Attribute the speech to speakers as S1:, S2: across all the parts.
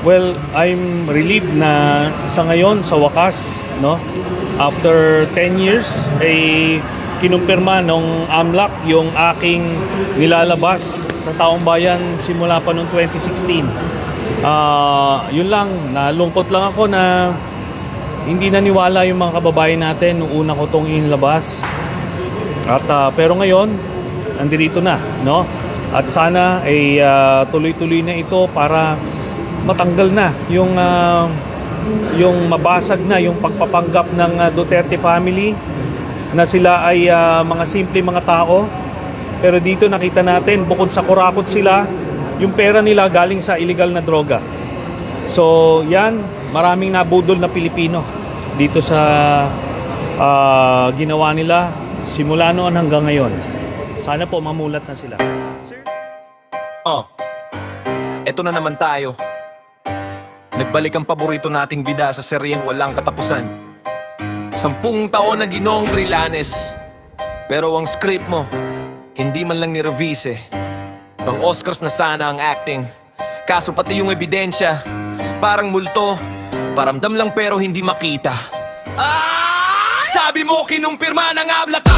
S1: Well, I'm relieved na sa ngayon, sa wakas, no? After 10 years, ay kinumpirma nung AMLAC yung aking nilalabas sa taong bayan simula pa noong 2016. Yun lang, nalungkot lang ako na hindi naniwala yung mga kababayan natin nung una ko tong inilabas. At pero ngayon, nandito na, no? At sana ay tuloy-tuloy na ito para matanggal na yung mabasag na yung pagpapanggap ng Duterte family na sila ay mga simple mga tao. Pero dito nakita natin, bukod sa kurakot sila, yung pera nila galing sa illegal na droga. So yan, maraming nabudol na Pilipino dito sa ginawa nila simula noon hanggang ngayon. Sana po mamulat na sila.
S2: Eto na naman tayo. Nagbalik ang paborito nating bida sa seryeng walang katapusan. 10 taon na Ginoong Trillanes, pero ang script mo, hindi man lang ni-revise. Pang Oscars na sana ang acting, kaso pati yung ebidensya, parang multo, paramdam lang pero hindi makita. Sabi mo kinumpirma ng AMLAC ka.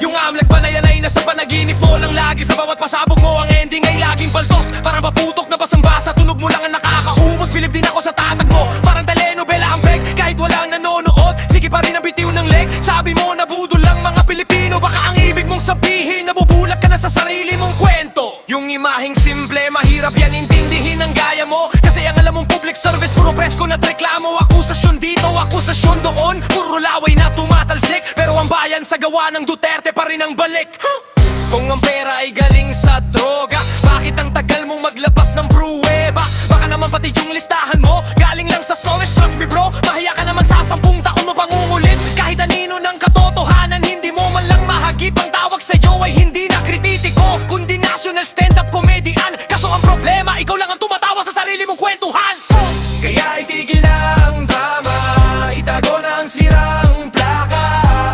S2: Yung AMLAC ba na yan ay nasa panaginip mo lang lagi. Sa bawat pasabog mo ang ending ay laging paltos. Parang maputok na basang-basa, tunog mo lang ang nakakaumos. Bilib din ako sa tatag mo, parang telenovela ang peg. Kahit walang nanonood, sige pa rin ang bitiw ng leg. Sabi mo nabudol lang mga Pilipino, baka ang ibig mong sabihin nabubulag ka na sa sarili mong kwento. Yung imaheng simple, mahirap yan intindihin ang gaya mo. Kasi ang alam mong public service, puro presko na reklamo. Akusasyon dito, akusasyon doon, puro laway na tumatalsik. Pero ang bayan sa gawa ng Duterte pa rin ang balik. Kung ang pera ay galing sa droga, bakit ang tagal mong maglabas ng pruweba? Baka naman pati yung listahan mo galing lang sa Soles. Trust me bro, mahiya ka na magsasampung taon mo pangungulit. Kahit anino ng katotohanan, hindi mo man lang mahagip. Ang tawag sa'yo ay hindi na krititiko, kundi national stand-up comedian. Kaso ang problema, ikaw lang ang tumatawa sa sarili mong kwentuhan. Kaya itigil na ang drama, itago na ang sirang plaka.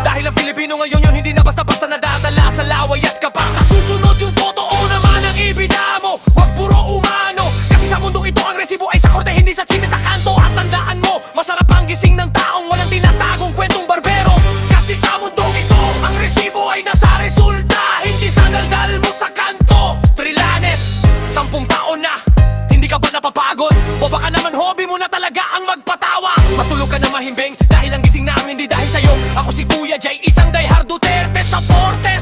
S2: Dahil ang Pilipino ngayon yun hindi na basta-basta nadadala sa laway at kapag sa susunod yung totoo naman ang ibida mo. Wag puro umano, kasi sa mundong ito ang resibo ay sa korte, hindi sa chime sa kanto. At tandaan mo, masarap ang gising ng taong walang tinatagong kwentong barbero. Kasi sa mundong ito, ang resibo ay nasa resulta, hindi sa daldal mo sa kanto. Trillanes, 10 taon na, hindi ka ba napapagod? O baka naman hobby mo na talaga ang magpatawa? Matulog ka na mahimbing dahil ang gising namin hindi dahil sa'yo. Ako si Kuya Jay, isang diehard Duterte supporter.